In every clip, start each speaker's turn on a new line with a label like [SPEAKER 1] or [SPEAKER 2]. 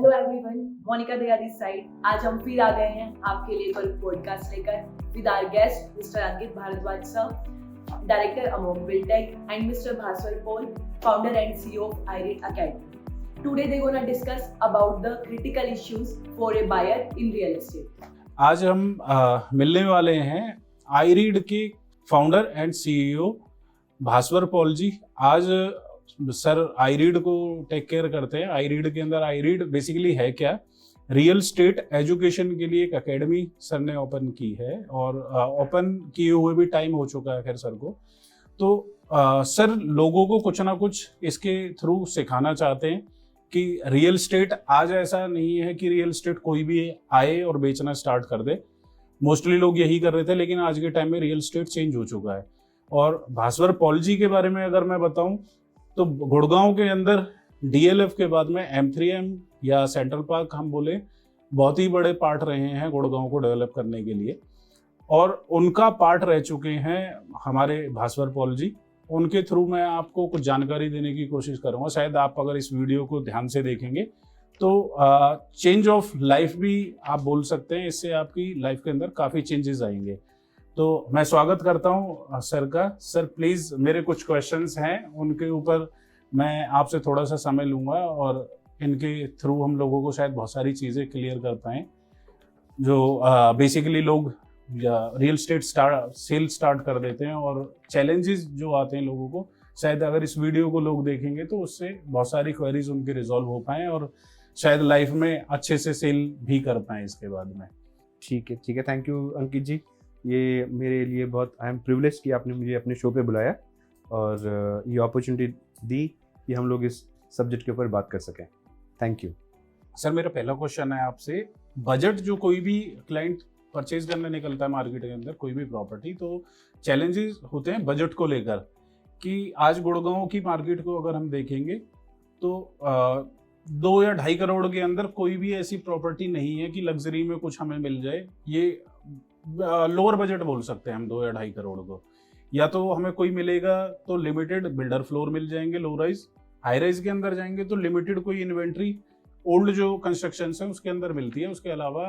[SPEAKER 1] Hello everyone, Monica Daya this side. आज हम फिर आ गए हैं आपके लिए एक पॉडकास्ट लेकर with our guest mister Ankit Bhardwaj sir, director Amogh Biltech, and mister Bhaswar Paul, founder and CEO of iRead Academy. Today they're gonna discuss about the critical issues for a buyer in real estate.
[SPEAKER 2] आज हम मिलने वाले हैं iRead के फाउंडर एंड CEO भास्वर पॉल जी। आज sir iRead को take care करते हैं। iRead के अंदर iRead बेसिकली है क्या, रियल स्टेट एजुकेशन के लिए एक एकेडमी सर ने ओपन की है और ओपन किए हुए भी टाइम हो चुका है खैर सर को। तो सर लोगों को कुछ ना कुछ इसके थ्रू सिखाना चाहते हैं कि रियल स्टेट आज ऐसा नहीं है कि रियल स्टेट कोई भी आए और बेचना स्टार्ट कर दे। मोस्टली लोग यही कर रहे थे, लेकिन आज के टाइम में रियल स्टेट चेंज हो चुका है। और भास्वर पॉल जी के बारे में अगर मैं बताऊं तो गुड़गांव के अंदर DLF के बाद में M3M या सेंट्रल पार्क हम बोले बहुत ही बड़े पार्ट रहे हैं गुड़गांव को डेवलप करने के लिए, और उनका पार्ट रह चुके हैं हमारे भास्वर पॉल जी। उनके थ्रू मैं आपको कुछ जानकारी देने की कोशिश करूंगा। शायद आप अगर इस वीडियो को ध्यान से देखेंगे तो चेंज ऑफ लाइफ भी आप बोल सकते हैं, इससे आपकी लाइफ के अंदर काफ़ी चेंजेस आएंगे। तो मैं स्वागत करता हूं सर का। सर प्लीज़, मेरे कुछ क्वेश्चंस हैं, उनके ऊपर मैं आपसे थोड़ा सा समय लूँगा और इनके थ्रू हम लोगों को शायद बहुत सारी चीज़ें क्लियर कर पाएँ जो बेसिकली लोग रियल स्टेट सेल स्टार्ट कर देते हैं, और चैलेंजेस जो आते हैं लोगों को, शायद अगर इस वीडियो को लोग देखेंगे तो उससे बहुत सारी क्वेरीज उनकी रिजॉल्व हो पाएँ और शायद लाइफ में अच्छे से सेल भी कर पाएँ इसके बाद में।
[SPEAKER 3] ठीक है, थैंक यू अंकित जी। ये मेरे लिए बहुत आई एम प्रिविलेज कि आपने मुझे अपने शो पे बुलाया और ये अपॉर्चुनिटी दी कि हम लोग इस सब्जेक्ट के ऊपर बात कर सकें। Thank you
[SPEAKER 2] sir. मेरा पहला क्वेश्चन है आपसे, बजट जो कोई भी क्लाइंट परचेज करने निकलता है मार्केट के अंदर कोई भी प्रॉपर्टी, तो चैलेंजेस होते हैं बजट को लेकर कि आज गुड़गांव की मार्केट को अगर हम देखेंगे तो 2 या 2.5 करोड़ के अंदर कोई भी ऐसी प्रॉपर्टी नहीं है कि लग्जरी में कुछ हमें मिल जाए। ये लोअर बजट बोल सकते हैं हम 2 या 2.5 करोड़ को। या तो हमें कोई मिलेगा तो लिमिटेड बिल्डर फ्लोर मिल जाएंगे लो राइज, हाई राइज के अंदर जाएंगे तो लिमिटेड कोई इन्वेंट्री ओल्ड जो कंस्ट्रक्शन है उसके अंदर मिलती है, उसके अलावा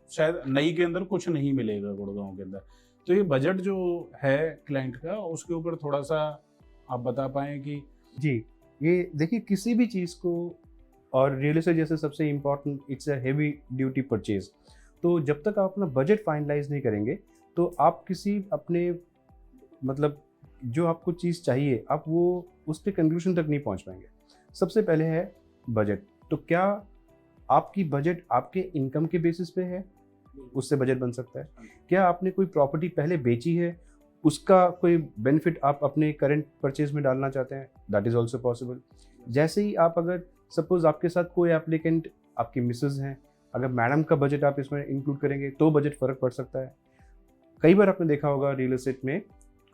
[SPEAKER 2] शायद नई के अंदर कुछ नहीं मिलेगा गुड़गांव के अंदर। तो ये बजट जो है क्लाइंट का, उसके ऊपर थोड़ा सा आप बता पाएं कि
[SPEAKER 3] जी। ये देखिए, किसी भी चीज़ को, और रियल एस्टेट जैसे सबसे important, it's a heavy duty purchase. तो जब तक आप अपना बजट फाइनलाइज नहीं करेंगे तो आप किसी अपने मतलब जो आपको चीज़ चाहिए आप वो उस पर कंक्लूजन तक नहीं पहुंच पाएंगे। सबसे पहले है बजट। तो क्या आपकी बजट आपके इनकम के बेसिस पे है? उससे बजट बन सकता है। क्या आपने कोई प्रॉपर्टी पहले बेची है, उसका कोई बेनिफिट आप अपने करंट परचेज में डालना चाहते हैं? That is also possible. जैसे ही आप अगर सपोज आपके साथ कोई एप्लीकेंट आपकी मिसेज हैं, अगर मैडम का बजट आप इसमें इंक्लूड करेंगे तो बजट फ़र्क पड़ सकता है। कई बार आपने देखा होगा रियल एस्टेट में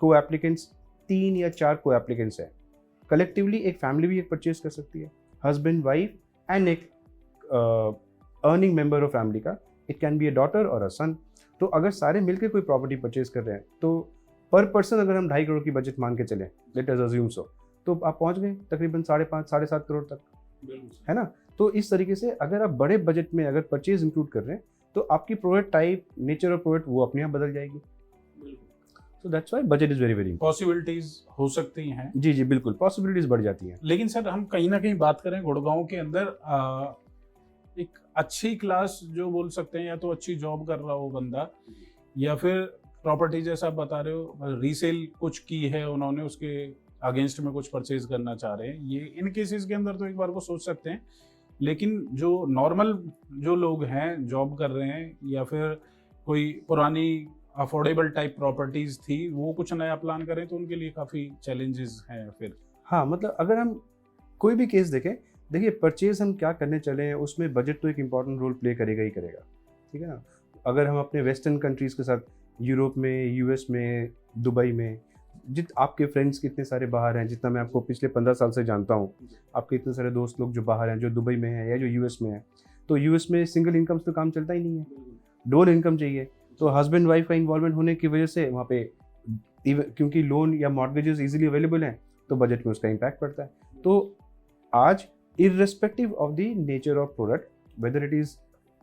[SPEAKER 3] को एप्लीकेंट्स 3 या 4 को एप्लीकेंट्स हैं, कलेक्टिवली एक फैमिली भी एक परचेज कर सकती है, हस्बैंड वाइफ एंड एक अर्निंग मेंबर ऑफ फैमिली का। It can be a daughter और अ सन। तो अगर सारे मिलकर कोई प्रॉपर्टी परचेज कर रहे हैं तो पर पर्सन अगर हम 2.5 करोड़ की बजट मान के चलें, लेट अस अज्यूम सो, तो आप पहुंच गए तकरीबन 5.5 साढ़े 7 करोड़ तक, है ना। तो इस तरीके से अगर आप बड़े बजट में अगर परचेज इंक्लूड कर रहे हैं तो आपकी product type, nature of product वो अपने आप बदल जाएगी। So that's why budget is very very important.
[SPEAKER 2] Possibilities हो सकती हैं।
[SPEAKER 3] जी बिल्कुल, पॉसिबिलिटीज बढ़ जाती हैं।
[SPEAKER 2] लेकिन सर हम कहीं ना कहीं बात करें गुड़गांव के अंदर एक अच्छी क्लास जो बोल सकते हैं, या तो अच्छी जॉब कर रहा हो बंदा, या फिर प्रॉपर्टी जैसा आप बता रहे हो रीसेल कुछ की है उन्होंने, उसके अगेंस्ट में कुछ परचेज करना चाह रहे हैं, ये इन केसेस के अंदर तो एक बार को सोच सकते हैं। लेकिन जो नॉर्मल जो लोग हैं, जॉब कर रहे हैं, या फिर कोई पुरानी अफोर्डेबल टाइप प्रॉपर्टीज थी, वो कुछ नया प्लान करें तो उनके लिए काफ़ी चैलेंजेस हैं फिर।
[SPEAKER 3] हाँ, मतलब अगर हम कोई भी केस देखें, देखिए परचेज हम क्या करने चले हैं उसमें बजट तो एक इम्पॉर्टेंट रोल प्ले करेगा ही करेगा, ठीक है ना। अगर हम अपने वेस्टर्न कंट्रीज़ के साथ, यूरोप में, US में, दुबई में, आपके फ्रेंड्स कितने सारे बाहर हैं, जितना मैं आपको पिछले 15 साल से जानता हूँ, आपके इतने सारे दोस्त लोग जो बाहर हैं, जो दुबई में हैं या जो US में हैं, तो US में सिंगल इनकम से तो काम चलता ही नहीं है, डबल इनकम चाहिए। तो हस्बैंड वाइफ का इन्वॉल्वमेंट होने की वजह से वहाँ पे क्योंकि लोन या मॉर्गेजेस इजीली अवेलेबल हैं तो बजट में उसका इम्पैक्ट पड़ता है। तो आज irrespective of the nature of product, whether it is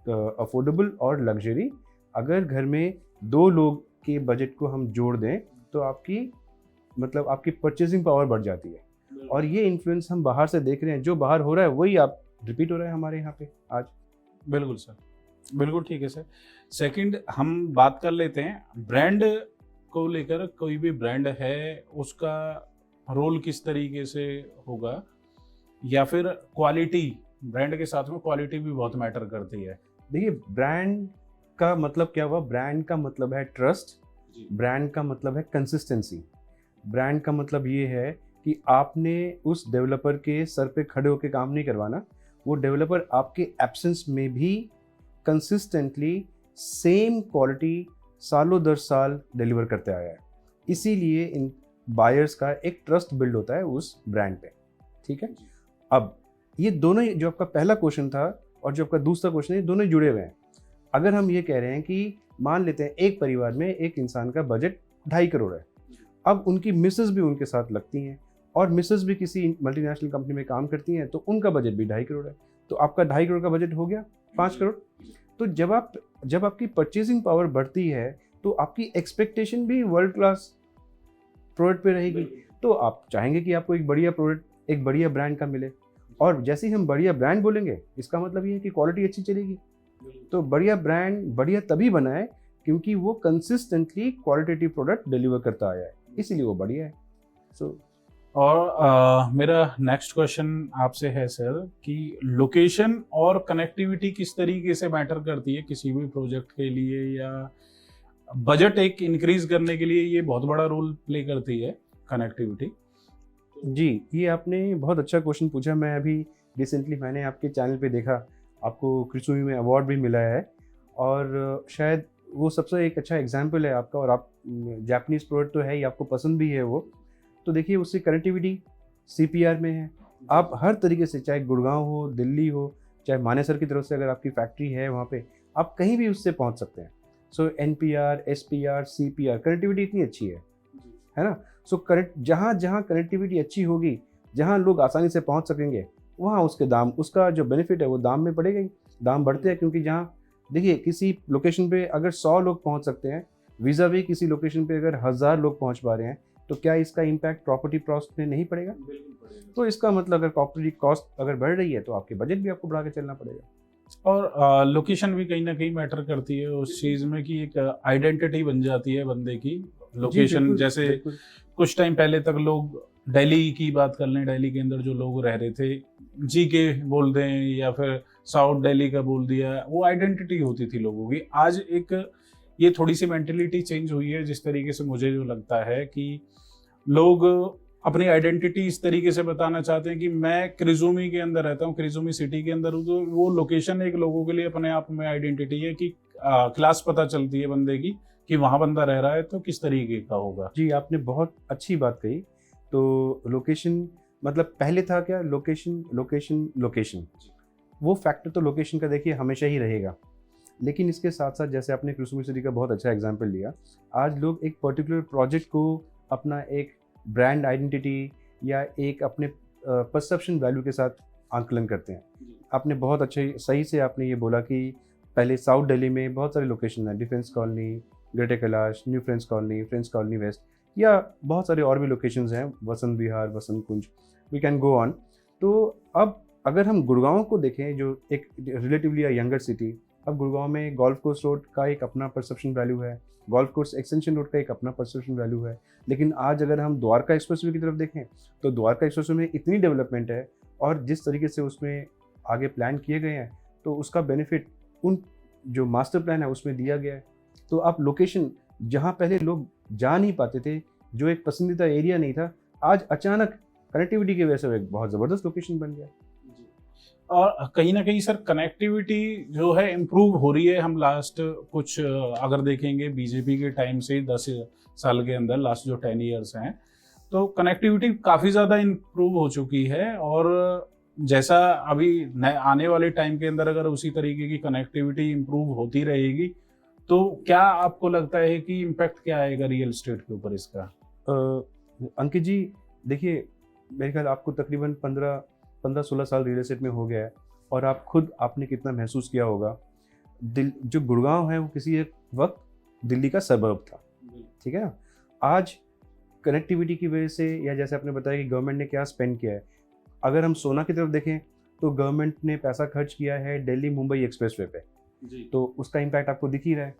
[SPEAKER 3] affordable और लग्जरी, अगर घर में 2 लोग के बजट को हम जोड़ दें तो आपकी मतलब आपकी परचेजिंग पावर बढ़ जाती है। और ये इन्फ्लुएंस हम बाहर से देख रहे हैं, जो बाहर हो रहा है वही आप रिपीट हो रहा है हमारे यहाँ पे आज।
[SPEAKER 2] बिल्कुल सर, बिल्कुल ठीक है सर। सेकंड, हम बात कर लेते हैं ब्रांड को लेकर। कोई भी ब्रांड है उसका रोल किस तरीके से होगा, या फिर क्वालिटी, ब्रांड के साथ में क्वालिटी भी बहुत मैटर करती है।
[SPEAKER 3] देखिए, ब्रांड का मतलब क्या हुआ? ब्रांड का मतलब है ट्रस्ट, ब्रांड का मतलब है कंसिस्टेंसी, ब्रांड का मतलब ये है कि आपने उस डेवलपर के सर पे खड़े होकर काम नहीं करवाना, वो डेवलपर आपके एब्सेंस में भी कंसिस्टेंटली सेम क्वालिटी सालों दर साल डिलीवर करते आया है। इसीलिए इन बायर्स का एक ट्रस्ट बिल्ड होता है उस ब्रांड पे। ठीक है, अब ये दोनों, जो आपका पहला क्वेश्चन था और जो आपका दूसरा क्वेश्चन है, दोनों जुड़े हुए हैं। अगर हम ये कह रहे हैं कि मान लेते हैं एक परिवार में एक इंसान का बजट 2.5 करोड़ है, अब उनकी मिसेस भी उनके साथ लगती हैं और मिसेस भी किसी मल्टीनेशनल कंपनी में काम करती हैं, तो उनका बजट भी 2.5 करोड़ है, तो आपका 2.5 करोड़ का बजट हो गया 5 करोड़। तो जब आपकी परचेजिंग पावर बढ़ती है तो आपकी एक्सपेक्टेशन भी वर्ल्ड क्लास प्रोडक्ट पे रहेगी, तो आप चाहेंगे कि आपको एक बढ़िया प्रोडक्ट, एक बढ़िया ब्रांड का मिले। और जैसे ही हम बढ़िया ब्रांड बोलेंगे, इसका मतलब ये है कि क्वालिटी अच्छी चलेगी। तो बढ़िया ब्रांड बढ़िया तभी बना है क्योंकि वो कंसिस्टेंटली क्वालिटेटिव प्रोडक्ट डिलीवर करता आया है, इसीलिए वो बढ़िया है। सो
[SPEAKER 2] और मेरा नेक्स्ट क्वेश्चन आपसे है सर कि लोकेशन और कनेक्टिविटी किस तरीके से मैटर करती है किसी भी प्रोजेक्ट के लिए, या बजट एक इंक्रीज करने के लिए ये बहुत बड़ा रोल प्ले करती है कनेक्टिविटी?
[SPEAKER 3] जी, ये आपने बहुत अच्छा क्वेश्चन पूछा। मैं अभी रिसेंटली मैंने आपके चैनल पे देखा, आपको क्रिसुमी में अवार्ड भी मिला है, और शायद वो सबसे एक अच्छा एग्जाम्पल है आपका। और आप जापानीज़ प्रोडक्ट तो है ही, आपको पसंद भी है वो, तो देखिए उससे कनेक्टिविटी CPR में है। आप हर तरीके से, चाहे गुड़गांव हो, दिल्ली हो, चाहे मानेसर की तरफ से अगर आपकी फैक्ट्री है वहाँ पे, आप कहीं भी उससे पहुँच सकते हैं। सो NPR, SPR, CPR कनेक्टिविटी इतनी अच्छी है ना। सो जहाँ जहाँ कनेक्टिविटी अच्छी होगी, जहाँ लोग आसानी से पहुँच सकेंगे, वहाँ उसके दाम, उसका जो बेनिफिट है वो दाम में बढ़ेगा ही। दाम बढ़ते हैं क्योंकि जहाँ, देखिए, किसी लोकेशन पे अगर 100 लोग पहुँच सकते हैं, वीज़ा-वी किसी लोकेशन पे अगर 1000 लोग पहुँच पा रहे हैं, तो क्या इसका इम्पैक्ट प्रॉपर्टी कॉस्ट में नहीं पड़ेगा? तो इसका मतलब अगर प्रॉपर्टी कॉस्ट अगर बढ़ रही है तो आपके बजट भी आपको बढ़ा के चलना पड़ेगा।
[SPEAKER 2] और लोकेशन भी कहीं ना कहीं मैटर करती है उस चीज में कि एक आइडेंटिटी बन जाती है बंदे की। लोकेशन,
[SPEAKER 3] बिल्कुल,
[SPEAKER 2] जैसे
[SPEAKER 3] बिल्कुल।
[SPEAKER 2] कुछ टाइम पहले तक लोग, दिल्ली की बात कर लें, दिल्ली के अंदर जो लोग रह रहे थे, GK बोल दें या फिर साउथ दिल्ली का बोल दिया, वो आइडेंटिटी होती थी लोगों की। आज एक ये थोड़ी सी मेंटेलिटी चेंज हुई है, जिस तरीके से मुझे जो लगता है कि लोग अपनी आइडेंटिटी इस तरीके से बताना चाहते हैं कि मैं क्रिजुमी के अंदर रहता हूँ, क्रिजुमी सिटी के अंदर हूँ, तो वो लोकेशन एक लोगों के लिए अपने आप में आइडेंटिटी है कि क्लास पता चलती है बंदे की कि वहाँ बंदा रह रहा है तो किस तरीके का होगा।
[SPEAKER 3] जी, आपने बहुत अच्छी बात कही। तो लोकेशन मतलब पहले था क्या? लोकेशन लोकेशन लोकेशन, वो फैक्टर तो लोकेशन का देखिए हमेशा ही रहेगा, लेकिन इसके साथ साथ जैसे आपने क्रिसुमी सिटी का बहुत अच्छा एग्जांपल लिया, आज लोग एक पर्टिकुलर प्रोजेक्ट को अपना एक ब्रांड आइडेंटिटी या एक अपने परसेप्शन वैल्यू के साथ आंकलन करते हैं। आपने बहुत अच्छे, सही से आपने ये बोला कि पहले साउथ दिल्ली में बहुत सारे लोकेशन हैं, defence colony, greater Kailash, new friends colony waste, या बहुत सारे और भी लोकेशंस हैं, वसंत विहार, वसंत कुंज, वी कैन गो ऑन। तो अब अगर हम गुड़गांव को देखें, जो एक रिलेटिवली यंगर सिटी, अब गुड़गांव में गोल्फ कोर्स रोड का एक अपना परसेप्शन वैल्यू है, गोल्फ कोर्स एक्सटेंशन रोड का एक अपना परसेप्शन वैल्यू है। लेकिन आज अगर हम द्वारका एक्सप्रेसवे की तरफ देखें तो द्वारका एक्सप्रेसवे में इतनी डेवलपमेंट है और जिस तरीके से उसमें आगे प्लान किए गए हैं, तो उसका बेनिफिट उन जो मास्टर प्लान है उसमें दिया गया है। तो आप लोकेशन, जहाँ पहले लोग जा नहीं पाते थे, जो एक पसंदीदा एरिया नहीं था, आज अचानक कनेक्टिविटी की वजह से एक बहुत ज़बरदस्त लोकेशन बन गया।
[SPEAKER 2] और कहीं ना कहीं सर कनेक्टिविटी जो है इम्प्रूव हो रही है। हम लास्ट कुछ अगर देखेंगे बीजेपी के टाइम से 10 साल के अंदर, लास्ट जो 10 ईयर्स हैं, तो कनेक्टिविटी काफ़ी ज़्यादा इम्प्रूव हो चुकी है। और जैसा अभी आने वाले टाइम के अंदर अगर उसी तरीके की कनेक्टिविटी इम्प्रूव होती रहेगी, तो क्या आपको लगता है कि इम्पैक्ट क्या आएगा रियल एस्टेट के ऊपर इसका?
[SPEAKER 3] अंकित जी, देखिए, मेरे ख्याल आपको तकरीबन 15-16 साल रियल एस्टेट में हो गया है। और आप खुद आपने कितना महसूस किया होगा। जो गुड़गांव है वो किसी एक वक्त दिल्ली का सबर्ब था, ठीक है ना। आज कनेक्टिविटी की वजह से, या जैसे आपने बताया कि गवर्नमेंट ने क्या स्पेंड किया है, अगर हम सोना की तरफ देखें तो गवर्नमेंट ने पैसा खर्च किया है दिल्ली मुंबई एक्सप्रेसवे पे, तो उसका इम्पैक्ट आपको दिख ही रहा है।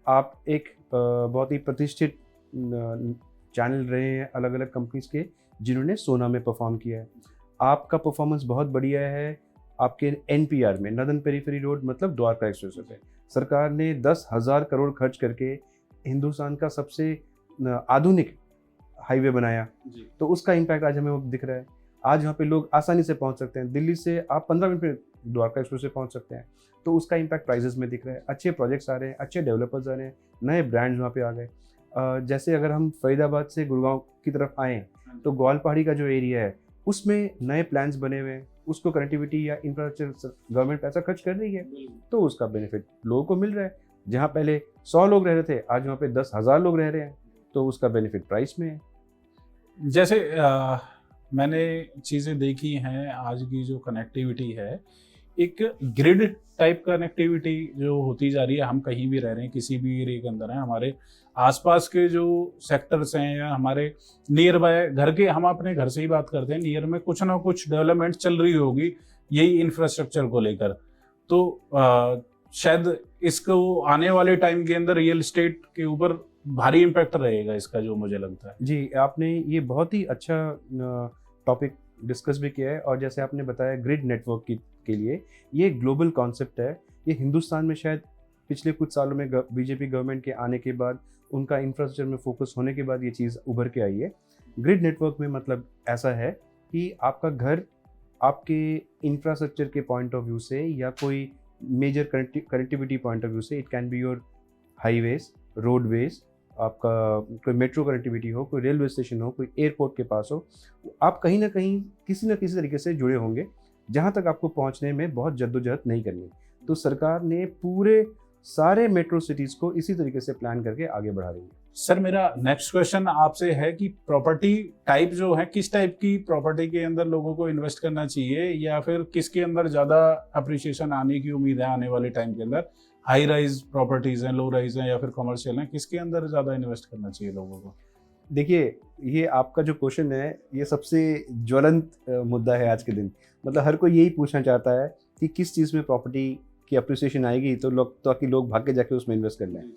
[SPEAKER 3] आप एक बहुत ही प्रतिष्ठित चैनल रहे हैं अलग अलग कंपनीज के जिन्होंने सोना में परफॉर्म किया है। आपका परफॉर्मेंस बहुत बढ़िया है आपके NPR में, नॉर्दर्न पेरिफेरी रोड, मतलब द्वारका एक्सप्रेसवे पे सरकार ने 10,000 करोड़ खर्च करके हिंदुस्तान का सबसे आधुनिक हाईवे बनाया, तो उसका इम्पैक्ट आज हमें वो दिख रहा है। आज यहाँ पे लोग आसानी से पहुँच सकते हैं, दिल्ली से आप 15 मिनट में द्वारका एक्सप्रेस से पहुँच सकते हैं, तो उसका इम्पैक्ट प्राइजेस में दिख रहा है। अच्छे प्रोजेक्ट्स आ रहे हैं, अच्छे डेवलपर्स आ रहे हैं, नए ब्रांड्स वहाँ पे आ गए। जैसे अगर हम फरीदाबाद से गुड़गांव की तरफ आएँ तो ग्वालपहाड़ी का जो एरिया है उसमें नए प्लान्स बने हुए हैं, उसको कनेक्टिविटी या इंफ्रास्ट्रक्चर गवर्नमेंट पैसा खर्च कर रही है, तो उसका बेनिफिट लोगों को मिल रहा है। जहाँ पहले 100 लोग रह रहे थे, आज वहाँ पे 10,000 लोग रह रहे हैं, तो उसका बेनिफिट प्राइस में है।
[SPEAKER 2] जैसे मैंने चीज़ें देखी हैं, आज की जो कनेक्टिविटी है, एक ग्रिड टाइप कनेक्टिविटी जो होती जा रही है। हम कहीं भी रह रहे हैं, किसी भी एरिया के अंदर हैं, हमारे आसपास के जो सेक्टर्स हैं या हमारे नियर बाय घर के, हम अपने घर से ही बात करते हैं, नियर में कुछ ना कुछ डेवलपमेंट चल रही होगी यही इंफ्रास्ट्रक्चर को लेकर। तो शायद इसको आने वाले टाइम के अंदर रियल एस्टेट के ऊपर भारी इम्पैक्ट रहेगा इसका, जो मुझे लगता है।
[SPEAKER 3] जी, आपने ये बहुत ही अच्छा टॉपिक डिस्कस भी किया है, और जैसे आपने बताया ग्रिड नेटवर्क के लिए ये ग्लोबल कॉन्सेप्ट है। ये हिंदुस्तान में शायद पिछले कुछ सालों में बीजेपी गवर्नमेंट के आने के बाद, उनका इंफ्रास्ट्रक्चर में फोकस होने के बाद ये चीज़ उभर के आई है। ग्रिड नेटवर्क में मतलब ऐसा है कि आपका घर आपके इंफ्रास्ट्रक्चर के पॉइंट ऑफ व्यू से या कोई major connectivity point of view से, it can be your highways, roadways, आपका कोई मेट्रो कनेक्टिविटी हो, कोई रेलवे स्टेशन हो, कोई एयरपोर्ट के पास हो, आप कहीं ना कहीं किसी न किसी तरीके से जुड़े होंगे, जहाँ तक आपको पहुँचने में बहुत जद्दोजहद नहीं करनी। तो सरकार ने पूरे सारे मेट्रो सिटीज़ को इसी तरीके से प्लान करके आगे बढ़ा रही है।
[SPEAKER 2] सर, मेरा नेक्स्ट क्वेश्चन आपसे है कि प्रॉपर्टी टाइप जो है, किस टाइप की प्रॉपर्टी के अंदर लोगों को इन्वेस्ट करना चाहिए, या फिर किसके अंदर ज़्यादा अप्रिशिएशन आने की उम्मीद है आने वाले टाइम के अंदर? हाई राइज प्रॉपर्टीज हैं, लो राइज हैं, या फिर कमर्शियल हैं, किसके अंदर ज़्यादा इन्वेस्ट करना चाहिए लोगों को?
[SPEAKER 3] देखिए, ये आपका जो क्वेश्चन है ये सबसे ज्वलंत मुद्दा है आज के दिन। मतलब हर कोई यही पूछना चाहता है कि किस चीज़ में प्रॉपर्टी की अप्रिसिएशन आएगी तो ताकि लोग भाग के जाके उसमें इन्वेस्ट कर लें।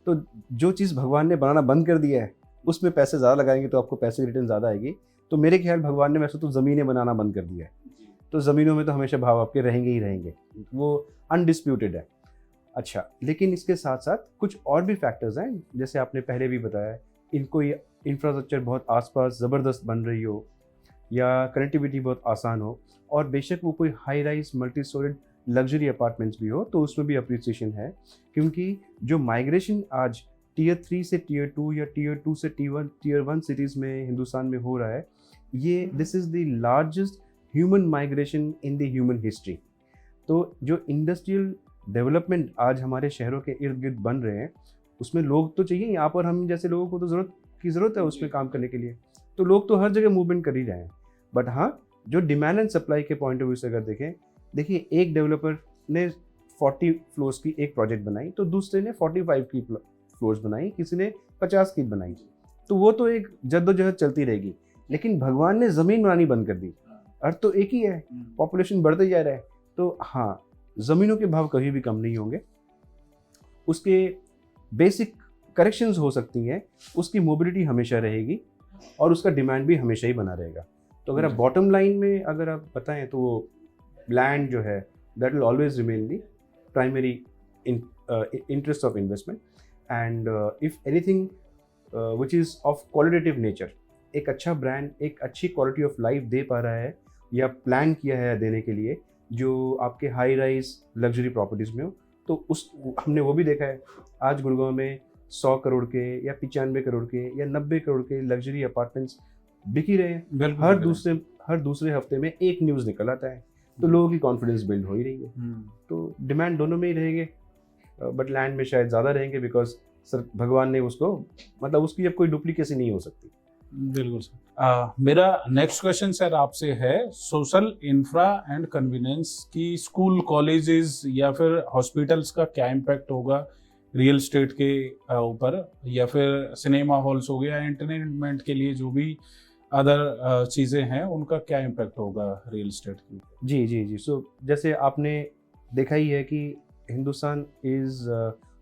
[SPEAKER 3] तो जो चीज़ भगवान ने बनाना बंद कर दिया है उसमें पैसे ज़्यादा लगाएंगे तो आपको पैसे की रिटर्न ज़्यादा आएगी। तो मेरे ख्याल भगवान ने वैसे तो ज़मीनें बनाना बंद कर दिया है, तो ज़मीनों में तो हमेशा भाव आपके रहेंगे ही रहेंगे, वो अनडिस्प्यूटेड है। अच्छा, लेकिन इसके साथ साथ कुछ और भी फैक्टर्स हैं, जैसे आपने पहले भी बताया, इनको ये इंफ्रास्ट्रक्चर बहुत आसपास ज़बरदस्त बन रही हो या कनेक्टिविटी बहुत आसान हो, और बेशक वो कोई high rise multi storeyed luxury apartments भी हो, तो उसमें भी अप्रिसिएशन है। क्योंकि जो माइग्रेशन आज टियर 3 से टियर 2 या टियर 2 से टियर 1 सिटीज़ में हिंदुस्तान में हो रहा है, ये this is the largest human migration in the human history. तो जो इंडस्ट्रियल डेवलपमेंट आज हमारे शहरों के इर्द गिर्द बन रहे हैं, उसमें लोग तो चाहिए, यहाँ पर हम जैसे लोगों को तो ज़रूरत है उसमें काम करने के लिए, तो लोग तो हर जगह मूवमेंट कर ही रहे हैं। बट हाँ, जो डिमांड एंड सप्लाई के पॉइंट ऑफ व्यू से अगर देखें, देखिए एक डेवलपर ने 40 फ्लोर्स की एक प्रोजेक्ट बनाई, तो दूसरे ने 45 की फ्लोर्स बनाई, किसी ने 50 की बनाई, तो वो तो एक जद्दोजहद चलती रहेगी। लेकिन भगवान ने ज़मीन बनानी बंद कर दी, अर्थ तो एक ही है, पॉपुलेशन बढ़ते जा रहा है, तो हाँ, ज़मीनों के भाव कभी भी कम नहीं होंगे, उसके बेसिक करेक्शंस हो सकती हैं, उसकी मोबिलिटी हमेशा रहेगी और उसका डिमांड भी हमेशा ही बना रहेगा। तो अगर आप बॉटम लाइन में अगर आप बताएं तो लैंड जो है that will always remain the primary interest of investment, and if anything which is of qualitative nature, एक अच्छा ब्रांड एक अच्छी क्वालिटी ऑफ लाइफ दे पा रहा है या प्लान किया है देने के लिए, जो आपके हाई राइज लग्जरी प्रॉपर्टीज़ में हो, तो हमने वो भी देखा है। आज गुड़गांव में 100 करोड़ के या 95 करोड़ के या 90 करोड़ के लग्जरी अपार्टमेंट्स बिक ही रहे हैं। हर दूसरे हफ्ते में एक न्यूज़ निकल आता है, तो लोगों की कॉन्फिडेंस बिल्ड हो ही रही है। तो डिमांड दोनों में ही रहेंगे, बट लैंड में शायद ज़्यादा रहेंगे, बिकॉज सर भगवान ने उसको, मतलब उसकी अब कोई डुप्लीकेसी नहीं हो सकती।
[SPEAKER 2] बिल्कुल सर। मेरा नेक्स्ट क्वेश्चन सर आपसे है, सोशल इंफ्रा एंड कन्वीनियंस की स्कूल, कॉलेजेस या फिर हॉस्पिटल्स का क्या इम्पैक्ट होगा रियल एस्टेट के ऊपर, या फिर सिनेमा हॉल्स हो गया, एंटरटेनमेंट के लिए जो भी अदर चीज़ें हैं उनका क्या इम्पैक्ट होगा रियल एस्टेट की?
[SPEAKER 3] जी जी जी। सो जैसे आपने देखा ही है कि Hindustan is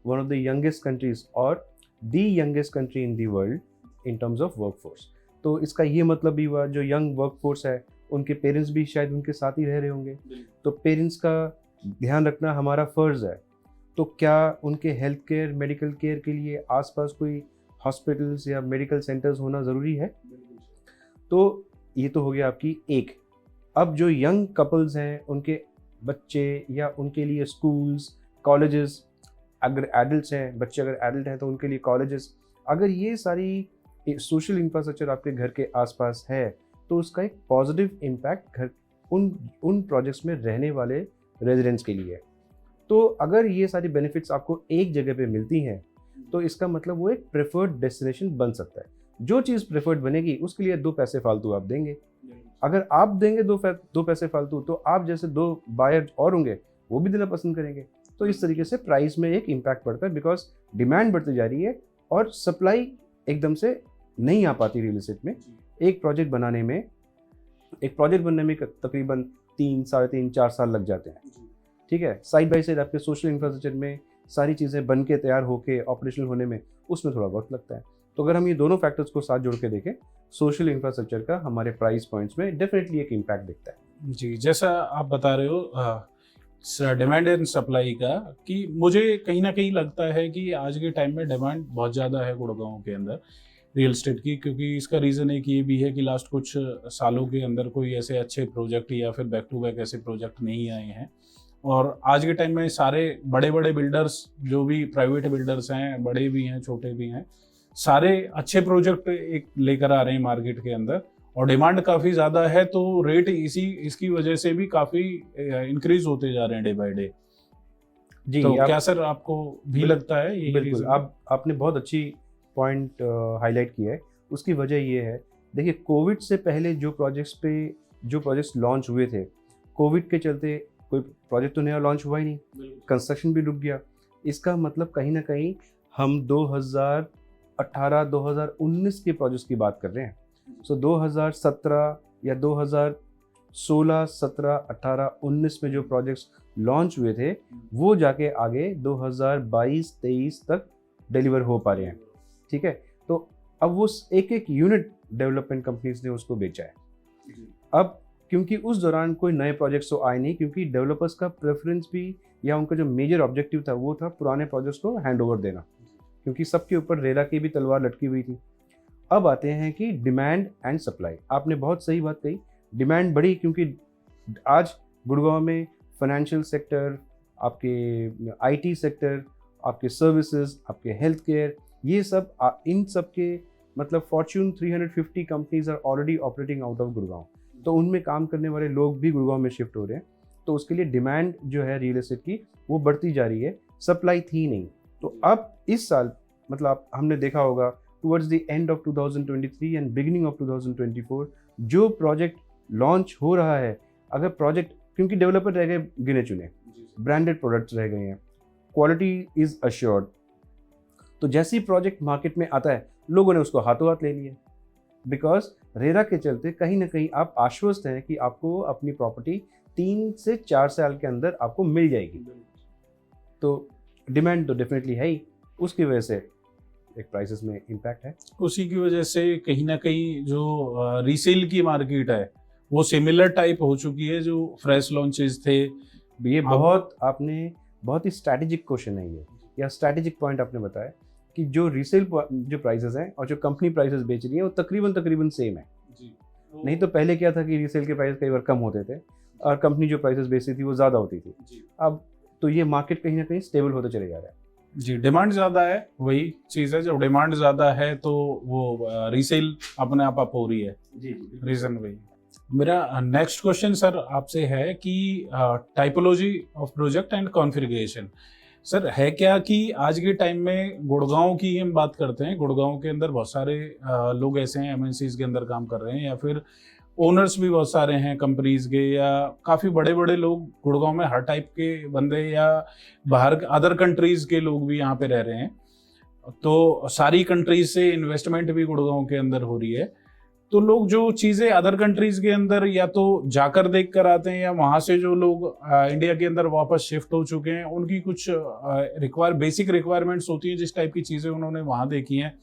[SPEAKER 3] one of the youngest countries और the youngest country in the world in terms of workforce. तो इसका ये मतलब भी हुआ, जो यंग वर्कफोर्स है उनके पेरेंट्स भी शायद उनके साथ ही रह रहे होंगे, तो पेरेंट्स का ध्यान रखना हमारा फ़र्ज़ है। तो क्या उनके हेल्थ केयर, मेडिकल केयर के लिए आसपास कोई हॉस्पिटल्स या मेडिकल सेंटर्स होना ज़रूरी है? तो ये तो हो गया आपकी एक। अब जो यंग कपल्स हैं उनके बच्चे या उनके लिए स्कूल्स, कॉलेजेस, अगर एडल्ट्स हैं, बच्चे अगर एडल्ट हैं तो उनके लिए कॉलेजेस, अगर ये सारी सोशल इंफ्रास्ट्रक्चर आपके घर के आसपास है तो उसका एक पॉजिटिव इम्पैक्ट घर उन प्रोजेक्ट्स में रहने वाले रेजिडेंट्स के लिए है। तो अगर ये सारी बेनिफिट्स आपको एक जगह पे मिलती हैं तो इसका मतलब वो एक प्रेफर्ड डेस्टिनेशन बन सकता है। जो चीज़ प्रेफर्ड बनेगी उसके लिए 2 पैसे फालतू आप देंगे। अगर आप देंगे 2 पैसे फालतू तो आप जैसे 2 बायर और होंगे वो भी देना पसंद करेंगे। तो इस तरीके से प्राइस में एक इम्पैक्ट पड़ता है, बिकॉज डिमांड बढ़ती जा रही है और सप्लाई एकदम से नहीं आ पाती रियल एस्टेट में। एक प्रोजेक्ट बनने में तकरीबन 3, साढ़े 3, 4 साल लग जाते हैं। ठीक है, साइड बाई साइड आपके सोशल इंफ्रास्ट्रक्चर में सारी चीज़ें बन के तैयार होके ऑपरेशनल होने में उसमें थोड़ा वक्त लगता है। तो अगर हम ये दोनों फैक्टर्स को साथ जोड़ के देखें, सोशल इंफ्रास्ट्रक्चर का हमारे प्राइस पॉइंट्स में डेफिनेटली एक इम्पैक्ट दिखता है।
[SPEAKER 2] जी, जैसा आप बता रहे हो डिमांड एंड सप्लाई का, कि मुझे कहीं ना कहीं लगता है कि आज के टाइम में डिमांड बहुत ज़्यादा है गुड़गांव के अंदर रियल एस्टेट की, क्योंकि इसका रीज़न एक ये भी है कि लास्ट कुछ सालों के अंदर कोई ऐसे अच्छे प्रोजेक्ट या फिर बैक टू बैक ऐसे प्रोजेक्ट नहीं आए हैं। और आज के टाइम में सारे बड़े बड़े बिल्डर्स, जो भी प्राइवेट बिल्डर्स हैं, बड़े भी हैं छोटे भी हैं, सारे अच्छे प्रोजेक्ट एक लेकर आ रहे हैं मार्केट के अंदर, और डिमांड काफ़ी ज़्यादा है, तो रेट इसकी वजह से भी काफ़ी इंक्रीज होते जा रहे हैं डे बाय डे।
[SPEAKER 3] जी,
[SPEAKER 2] तो क्या सर आपको भी लगता है यही
[SPEAKER 3] बिल्कुल,
[SPEAKER 2] reason?
[SPEAKER 3] आपने बहुत अच्छी पॉइंट हाईलाइट किया है। उसकी वजह ये है, देखिए कोविड से पहले जो प्रोजेक्ट्स लॉन्च हुए थे, कोविड के चलते कोई प्रोजेक्ट तो नया लॉन्च हुआ ही नहीं, कंस्ट्रक्शन भी रुक गया। इसका मतलब कहीं ना कहीं हम 2018, 2019 के प्रोजेक्ट्स की बात कर रहे हैं। सो 2017 या 2016, 17, 18, 19 में जो प्रोजेक्ट्स लॉन्च हुए थे वो जाके आगे 2022-23 तक डिलीवर हो पा रहे हैं। ठीक है, तो अब वो एक यूनिट डेवलपमेंट कंपनीज ने उसको बेचा है। अब क्योंकि उस दौरान कोई नए प्रोजेक्ट्स तो आए नहीं, क्योंकि डेवलपर्स का प्रेफरेंस भी या उनका जो मेजर ऑब्जेक्टिव था वो था पुराने प्रोजेक्ट्स को हैंड ओवर देना, क्योंकि सबके ऊपर रेरा की भी तलवार लटकी हुई थी। अब आते हैं कि डिमांड एंड सप्लाई। आपने बहुत सही बात कही, डिमांड बढ़ी क्योंकि आज गुड़गांव में फाइनेंशियल सेक्टर, आपके आईटी सेक्टर, आपके सर्विसेज, आपके हेल्थ केयर, ये सब इन सब के मतलब Fortune 350 companies are already operating out of Gurgaon. तो उनमें काम करने वाले लोग भी गुड़गांव में शिफ्ट हो रहे हैं। तो उसके लिए डिमांड जो है रियल एस्टेट की वो बढ़ती जा रही है, सप्लाई थी नहीं। तो अब इस साल मतलब हमने देखा होगा towards the end of 2023 and beginning of 2024 जो प्रोजेक्ट लॉन्च हो रहा है, अगर प्रोजेक्ट, क्योंकि डेवलपर रह गए गिने चुने, ब्रांडेड प्रोडक्ट्स रह गए हैं, क्वालिटी इज अश्योर्ड, तो जैसे ही प्रोजेक्ट मार्केट में आता है लोगों ने उसको हाथों हाथ ले लिया, बिकॉज रेरा के चलते कहीं ना कहीं आप आश्वस्त हैं कि आपको अपनी प्रॉपर्टी 3 से 4 साल के अंदर आपको मिल जाएगी। तो डिमांड तो डेफिनेटली है ही, उसकी वजह से एक प्राइसेस में इम्पैक्ट है।
[SPEAKER 2] उसी की वजह से कहीं ना कहीं जो रीसेल की मार्केट है वो सिमिलर टाइप हो चुकी है जो फ्रेश लॉन्चेस थे।
[SPEAKER 3] ये आपने बहुत ही स्ट्रैटेजिक क्वेश्चन है ये, या स्ट्रैटेजिक पॉइंट आपने बताया कि जो रीसेल जो प्राइसेस हैं और जो कंपनी प्राइसेस बेच रही है वो तकरीबन सेम है। नहीं तो पहले क्या था कि रीसेल के प्राइस कई बार कम होते थे और कंपनी जो प्राइसेस बेचती थी वो ज़्यादा होती थी। अब तो ये मार्केट कहीं ना कहीं स्टेबल होते चले जा रहा है।
[SPEAKER 2] जी, डिमांड ज़्यादा है, वही चीज़ है, जब डिमांड ज़्यादा है तो वो रीसेल अपने आप हो रही है।
[SPEAKER 3] जी,
[SPEAKER 2] रीज़न वही। मेरा नेक्स्ट क्वेश्चन सर आपसे है कि typology of project and configuration. Sir है क्या कि आज के टाइम में गुड़गांव की हम बात करते हैं, गुड़गांव के अंदर बहुत सारे लोग ऐसे हैं एमएनसीज के अंदर काम कर रहे हैं, या फिर ओनर्स भी बहुत सारे हैं कंपनीज के, या काफ़ी बड़े बड़े लोग गुड़गांव में हर टाइप के बंदे, या बाहर अदर कंट्रीज के लोग भी यहाँ पे रह रहे हैं। तो सारी कंट्रीज से इन्वेस्टमेंट भी गुड़गांव के अंदर हो रही है। तो लोग जो चीज़ें अदर कंट्रीज के अंदर या तो जाकर देख कर आते हैं, या वहाँ से जो लोग इंडिया के अंदर वापस शिफ्ट हो चुके हैं, उनकी कुछ बेसिक रिक्वायरमेंट्स होती हैं, जिस टाइप की चीज़ें उन्होंने वहाँ देखी हैं।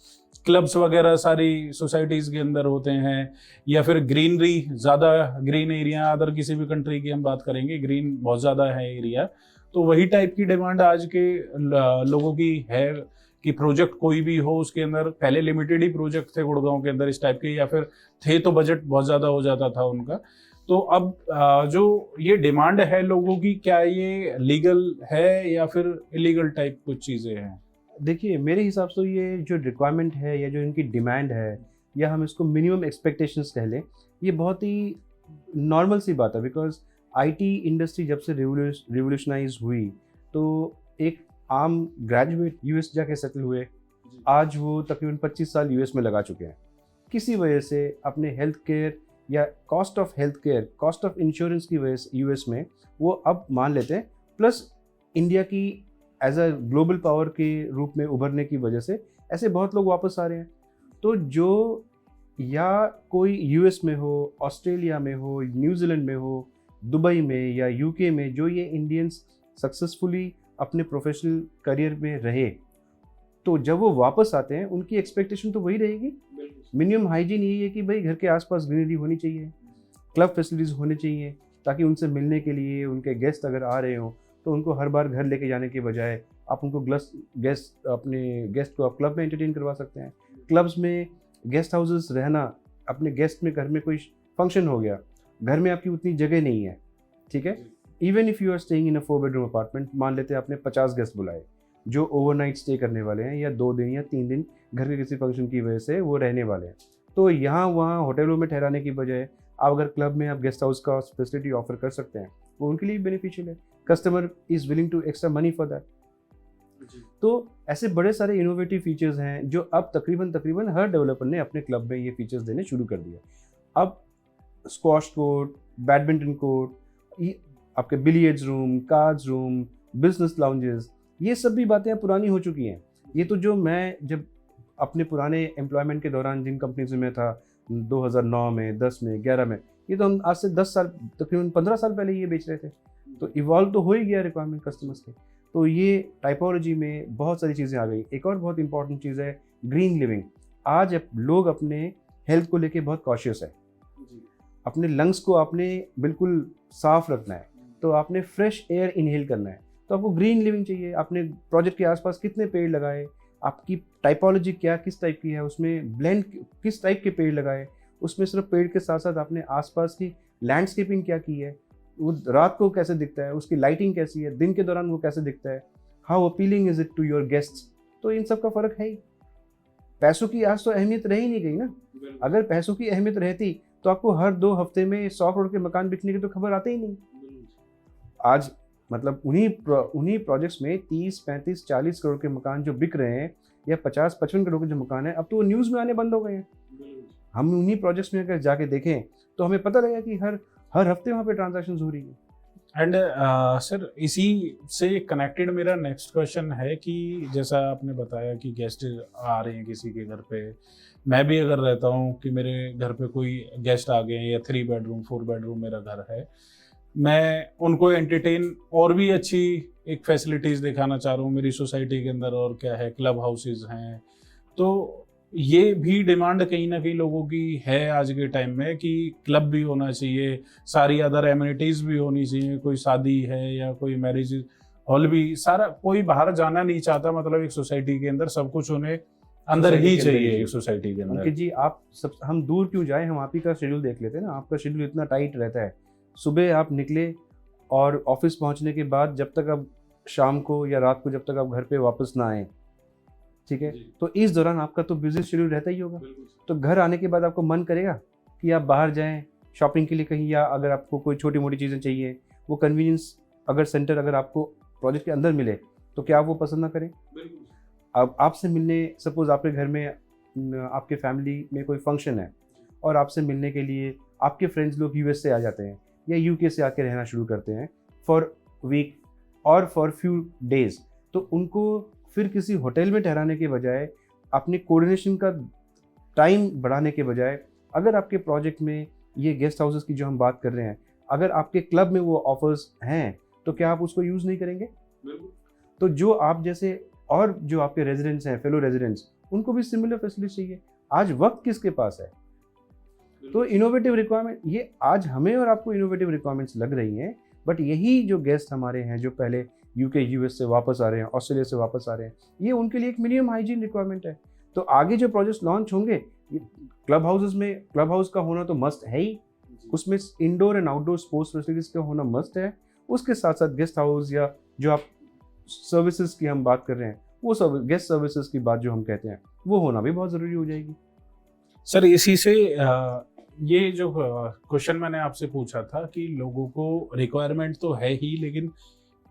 [SPEAKER 2] क्लब्स वगैरह सारी सोसाइटीज़ के अंदर होते हैं, या फिर ग्रीनरी, ज़्यादा ग्रीन एरिया, अदर किसी भी कंट्री की हम बात करेंगे, ग्रीन बहुत ज़्यादा है एरिया, तो वही टाइप की डिमांड आज के लोगों की है कि प्रोजेक्ट कोई भी हो उसके अंदर। पहले लिमिटेड ही प्रोजेक्ट थे गुड़गांव के अंदर इस टाइप के, या फिर थे तो बजट बहुत ज़्यादा हो जाता था उनका। तो अब जो ये डिमांड है लोगों की, क्या ये लीगल है या फिर इलीगल टाइप कुछ चीज़ें हैं?
[SPEAKER 3] देखिए, मेरे हिसाब से ये जो रिक्वायरमेंट है या जो इनकी डिमांड है, या हम इसको मिनिमम एक्सपेक्टेशंस कह लें, ये बहुत ही नॉर्मल सी बात है। बिकॉज आईटी इंडस्ट्री जब से रिवोल्यूशनाइज हुई, तो एक आम ग्रेजुएट यूएस जाके सेटल हुए, आज वो तकरीबन 25 साल यूएस में लगा चुके हैं। किसी वजह से अपने हेल्थ केयर या cost of health care, cost of insurance की वजह से यूएस में वो अब मान लेते हैं, प्लस इंडिया की एज अ ग्लोबल पावर के रूप में उभरने की वजह से ऐसे बहुत लोग वापस आ रहे हैं। तो जो या कोई यूएस में हो, ऑस्ट्रेलिया में हो, न्यूजीलैंड में हो, दुबई में या यूके में, जो ये इंडियंस सक्सेसफुली अपने प्रोफेशनल करियर में रहे, तो जब वो वापस आते हैं उनकी एक्सपेक्टेशन तो वही रहेगी। मिनिमम हाइजीन यही है कि भाई घर के आसपास ग्रीनरी होनी चाहिए, क्लब फैसिलिटीज़ होनी चाहिए, ताकि उनसे मिलने के लिए उनके गेस्ट अगर आ रहे हो तो उनको हर बार घर लेके जाने के बजाय आप उनको अपने गेस्ट को आप क्लब में एंटरटेन करवा सकते हैं। क्लब्स में गेस्ट हाउसेस रहना, अपने गेस्ट में घर में कोई फंक्शन हो गया, घर में आपकी उतनी जगह नहीं है, ठीक है, even if you are staying in a 4 bedroom apartment, मान लेते हैं आपने 50 गेस्ट बुलाए जो ओवरनाइट स्टे करने वाले हैं, या 2 दिन या 3 दिन घर के किसी फंक्शन की वजह से वो रहने वाले हैं, तो यहाँ वहाँ होटलों में ठहराने की बजाय आप अगर क्लब में आप गेस्ट हाउस का फैसिलिटी ऑफर कर सकते हैं, वो उनके लिए बेनिफिशियल है। Customer is willing to extra money for that. तो ऐसे बड़े सारे इनोवेटिव फीचर्स हैं जो अब तकरीबन हर डेवलपर ने अपने क्लब में ये फीचर्स देने शुरू कर दिया। अब स्क्वाश कोर्ट, बैडमिंटन कोर्ट, आपके billiards room, cards room, business lounges, ये सब भी बातें पुरानी हो चुकी हैं। ये तो जो मैं जब अपने पुराने एम्प्लॉयमेंट के दौरान जिन कंपनीज में था 2009 में, 10 में, 11 में, ये तो हम आज से 10 साल, तकरीबन 15 साल पहले ये बेच रहे थे। तो इवॉल्व तो हो ही गया रिक्वायरमेंट कस्टमर्स के। तो ये टाइपोलॉजी में बहुत सारी चीज़ें आ गई। एक और बहुत इंपॉर्टेंट चीज़ है ग्रीन लिविंग। आज लोग अपने हेल्थ को लेके बहुत कॉशियस है। अपने लंग्स को आपने बिल्कुल साफ रखना है, तो आपने फ्रेश एयर इनहेल करना है, तो आपको ग्रीन लिविंग चाहिए। आपने प्रोजेक्ट के आसपास कितने पेड़ लगाए, आपकी टाइपोलॉजी क्या, किस टाइप की है, उसमें ब्लेंड किस टाइप के पेड़ लगाए, उसमें सिर्फ पेड़ के साथ साथ आपने आसपास की लैंडस्केपिंग क्या की है, वो रात को कैसे दिखता है, उसकी लाइटिंग कैसी है, दिन के दौरान वो कैसे दिखता है, how appealing is it to your guests. तो इन सब का फ़र्क है ही। पैसों की आज तो अहमियत रह ही नहीं गई ना। अगर पैसों की अहमियत रहती तो आपको हर 2 हफ्ते में 100 करोड़ के मकान बिकने की तो खबर आते ही नहीं। आज मतलब उन्हीं प्रोजेक्ट्स में 30, 35, 40 करोड़ के मकान जो बिक रहे हैं, या 50, 55 करोड़ के जो मकान है, अब तो वो न्यूज़ में आने बंद हो गए हैं। हम उन्हीं प्रोजेक्ट्स में अगर जाके देखें तो हमें पता लगेगा कि हर हफ्ते वहाँ पे ट्रांजैक्शंस हो रही है।
[SPEAKER 2] एंड सर, इसी से कनेक्टेड मेरा नेक्स्ट क्वेश्चन है कि जैसा आपने बताया कि गेस्ट आ रहे हैं किसी के घर पे, मैं भी अगर रहता हूँ कि मेरे घर पे कोई गेस्ट आ गए हैं, या 3 बेडरूम 4 बेडरूम मेरा घर है, मैं उनको एंटरटेन और भी अच्छी एक फैसिलिटीज़ दिखाना चाह रहा हूँ मेरी सोसाइटी के अंदर, और क्या है, क्लब हाउसेज हैं। तो ये भी डिमांड कहीं ना कहीं लोगों की है आज के टाइम में कि क्लब भी होना चाहिए, सारी अदर एमिनिटीज़ भी होनी चाहिए, कोई शादी है या कोई मैरिज हॉल भी, सारा कोई बाहर जाना नहीं चाहता, मतलब एक सोसाइटी के अंदर सब कुछ उन्हें अंदर ही चाहिए एक सोसाइटी के अंदर।
[SPEAKER 3] अंकित जी, हम दूर क्यों जाए, हम आप ही का शेड्यूल देख लेते हैं ना। आपका शेड्यूल इतना टाइट रहता है, सुबह आप निकले और ऑफिस पहुंचने के बाद जब तक आप शाम को या रात को जब तक आप घर पे वापस ना आए, ठीक है, तो इस दौरान आपका तो बिजी शेड्यूल रहता ही होगा। तो घर आने के बाद आपको मन करेगा कि आप बाहर जाएं शॉपिंग के लिए कहीं, या अगर आपको कोई छोटी मोटी चीज़ें चाहिए, वो कन्वीनियंस अगर सेंटर अगर आपको प्रोजेक्ट के अंदर मिले तो क्या आप वो पसंद ना करें? अब आपसे मिलने, सपोज आपके घर में आपके फैमिली में कोई फंक्शन है और आपसे मिलने के लिए आपके फ्रेंड्स लोग यूएस से आ जाते हैं या यूके से आके रहना शुरू करते हैं फॉर वीक और फॉर फ्यू डेज, तो उनको फिर किसी होटल में ठहराने के बजाय, अपनी कोऑर्डिनेशन का टाइम बढ़ाने के बजाय, अगर आपके प्रोजेक्ट में ये गेस्ट हाउसेस की जो हम बात कर रहे हैं, अगर आपके क्लब में वो ऑफर्स हैं, तो क्या आप उसको यूज़ नहीं करेंगे? तो जो आप जैसे और जो आपके रेजिडेंट्स हैं, फेलो रेजिडेंट्स, उनको भी सिमिलर फैसिलिटी चाहिए। आज वक्त किसके पास है? तो इनोवेटिव रिक्वायरमेंट, ये आज हमें और आपको इनोवेटिव रिक्वायरमेंट्स लग रही हैं, बट यही जो गेस्ट हमारे हैं जो पहले यूके यूएस से वापस आ रहे हैं, ऑस्ट्रेलिया से वापस आ रहे हैं, ये उनके लिए एक मिनिमम हाइजीन रिक्वायरमेंट है। तो आगे जो प्रोजेक्ट्स लॉन्च होंगे, क्लब हाउस का होना तो मस्ट है ही, उसमें indoor and outdoor sports facilities का होना मस्ट है। उसके साथ साथ गेस्ट हाउस या जो आप सर्विसेज की हम बात कर रहे हैं, वो सब गेस्ट सर्विसेज की बात जो हम कहते हैं, वो होना भी बहुत ज़रूरी हो जाएगी।
[SPEAKER 2] सर इसी से ये जो क्वेश्चन मैंने आपसे पूछा था कि लोगों को रिक्वायरमेंट तो है ही, लेकिन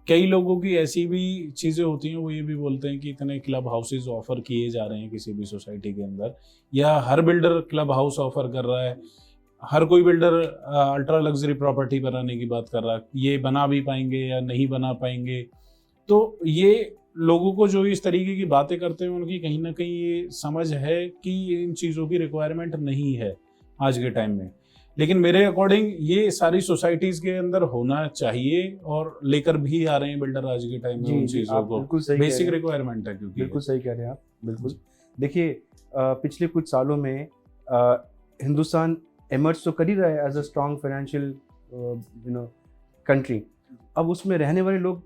[SPEAKER 2] कई लोगों की ऐसी भी चीज़ें होती हैं, वो ये भी बोलते हैं कि इतने क्लब हाउसेज ऑफर किए जा रहे हैं किसी भी सोसाइटी के अंदर, या हर बिल्डर क्लब हाउस ऑफर कर रहा है, हर कोई बिल्डर अल्ट्रा लग्जरी प्रॉपर्टी बनाने की बात कर रहा है, ये बना भी पाएंगे या नहीं बना पाएंगे। तो ये लोगों को जो इस तरीके की बातें करते हैं, उनकी कहीं ना कहीं ये समझ है कि इन चीज़ों की रिक्वायरमेंट नहीं है आज के टाइम में, लेकिन मेरे अकॉर्डिंग ये सारी सोसाइटीज़ के अंदर होना चाहिए, और लेकर भी आ रहे हैं बिल्डर आज के टाइम में उन चीज़ों को, बेसिक रिक्वायरमेंट है। क्योंकि
[SPEAKER 3] बिल्कुल सही कह रहे हैं आप, बिल्कुल। देखिए पिछले कुछ सालों में हिंदुस्तान एमर्ज तो कर ही रहा है as a strong financial country. अब उसमें रहने वाले लोग,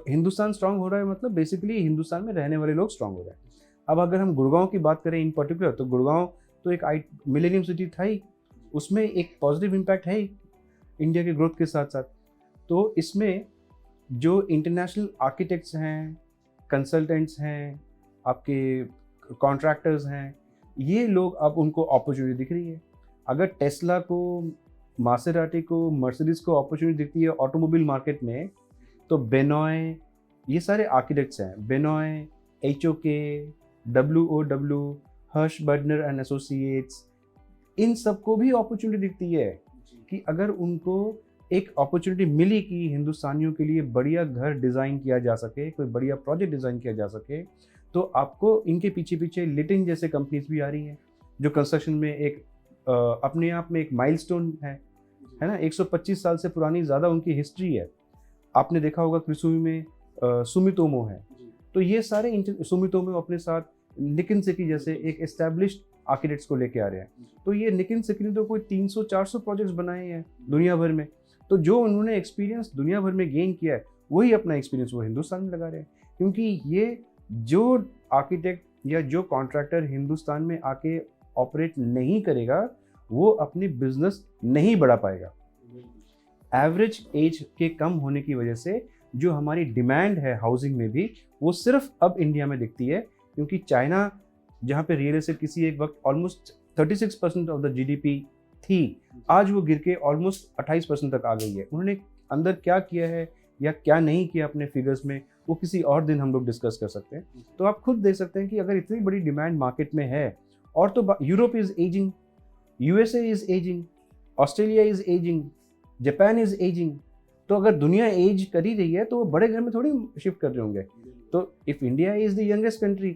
[SPEAKER 3] हिंदुस्तान स्ट्रांग हो रहा है मतलब बेसिकली हिंदुस्तान में रहने वाले लोग स्ट्रांग हो रहे हैं। अब अगर हम गुड़गांव की बात करें इन पर्टिकुलर, तो गुड़गांव तो एक मिलेनियम सिटी था ही, उसमें एक पॉजिटिव इम्पैक्ट है ही इंडिया के ग्रोथ के साथ साथ। तो इसमें जो इंटरनेशनल आर्किटेक्ट्स हैं, कंसल्टेंट्स हैं, आपके कॉन्ट्रैक्टर्स हैं, ये लोग अब उनको अपॉर्चुनिटी दिख रही है। अगर टेस्ला को, मासेराटी को, मर्सिडीज को अपॉर्चुनिटी दिखती है ऑटोमोबाइल मार्केट में, तो बेनॉय, ये सारे आर्किटेक्ट्स हैं, Benoy, HOK, WOW, Hirsch Bedner and associates, इन सबको भी अपॉर्चुनिटी दिखती है कि अगर उनको एक अपॉर्चुनिटी मिली कि हिंदुस्तानियों के लिए बढ़िया घर डिज़ाइन किया जा सके, कोई बढ़िया प्रोजेक्ट डिज़ाइन किया जा सके, तो आपको इनके पीछे पीछे लिटिन जैसे कंपनीज भी आ रही हैं जो कंस्ट्रक्शन में एक अपने आप में एक माइलस्टोन है ना। 125 साल से पुरानी ज़्यादा उनकी हिस्ट्री है। आपने देखा होगा कृसुमी में सुमितोमो है, तो ये सारे सुमितोमो अपने साथ निकिन सेकी जैसे एक एस्टैब्लिश्ड आर्किटेक्ट्स को लेके आ रहे हैं। तो ये निकिन सेकी ने तो कोई 300-400 प्रोजेक्ट्स बनाए हैं दुनिया भर में। तो जो उन्होंने एक्सपीरियंस दुनिया भर में गेन किया है, वही अपना एक्सपीरियंस वो हिंदुस्तान में लगा रहे हैं। क्योंकि ये जो आर्किटेक्ट या जो कॉन्ट्रैक्टर हिंदुस्तान में आके ऑपरेट नहीं करेगा, वो अपनी बिजनेस नहीं बढ़ा पाएगा। एवरेज एज के कम होने की वजह से जो हमारी डिमांड है हाउसिंग में भी, वो सिर्फ अब इंडिया में दिखती है। क्योंकि चाइना, जहाँ पे रियल एस्टेट किसी एक वक्त ऑलमोस्ट 36% ऑफ द GDP थी, आज वो गिर के ऑलमोस्ट 28% तक आ गई है। उन्होंने अंदर क्या किया है या क्या नहीं किया अपने फिगर्स में, वो किसी और दिन हम लोग डिस्कस कर सकते हैं। तो आप खुद देख सकते हैं कि अगर इतनी बड़ी डिमांड मार्केट में है, और तो Europe is ageing, USA is ageing, Australia is ageing, Japan is ageing. तो अगर दुनिया एज कर ही रही है, तो वो बड़े घर में थोड़ी शिफ्ट कर रहे होंगे। तो if India is the youngest country,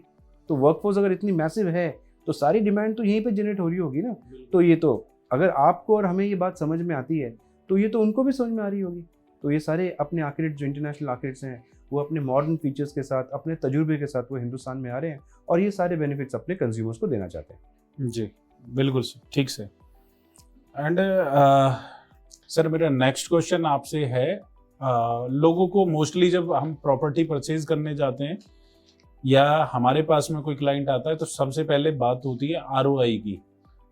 [SPEAKER 3] तो वर्कफोर्स अगर इतनी मैसिव है, तो सारी डिमांड तो यहीं पे जनरेट हो रही होगी ना। तो ये तो अगर आपको और हमें ये बात समझ में आती है, तो ये तो उनको भी समझ में आ रही होगी। तो ये सारे अपने आर्किटेक्ट, जो इंटरनेशनल आर्किटेक्ट्स हैं, वो अपने मॉडर्न फीचर्स के साथ, अपने तजुर्बे के साथ वो हिंदुस्तान में आ रहे हैं, और ये सारे बेनिफिट्स अपने कंज्यूमर्स को देना चाहते हैं।
[SPEAKER 2] जी बिल्कुल ठीक से। एंड सर मेरा नेक्स्ट क्वेश्चन आपसे है, लोगों को मोस्टली जब हम प्रॉपर्टी परचेज करने जाते हैं या हमारे पास में कोई क्लाइंट आता है, तो सबसे पहले बात होती है ROI की,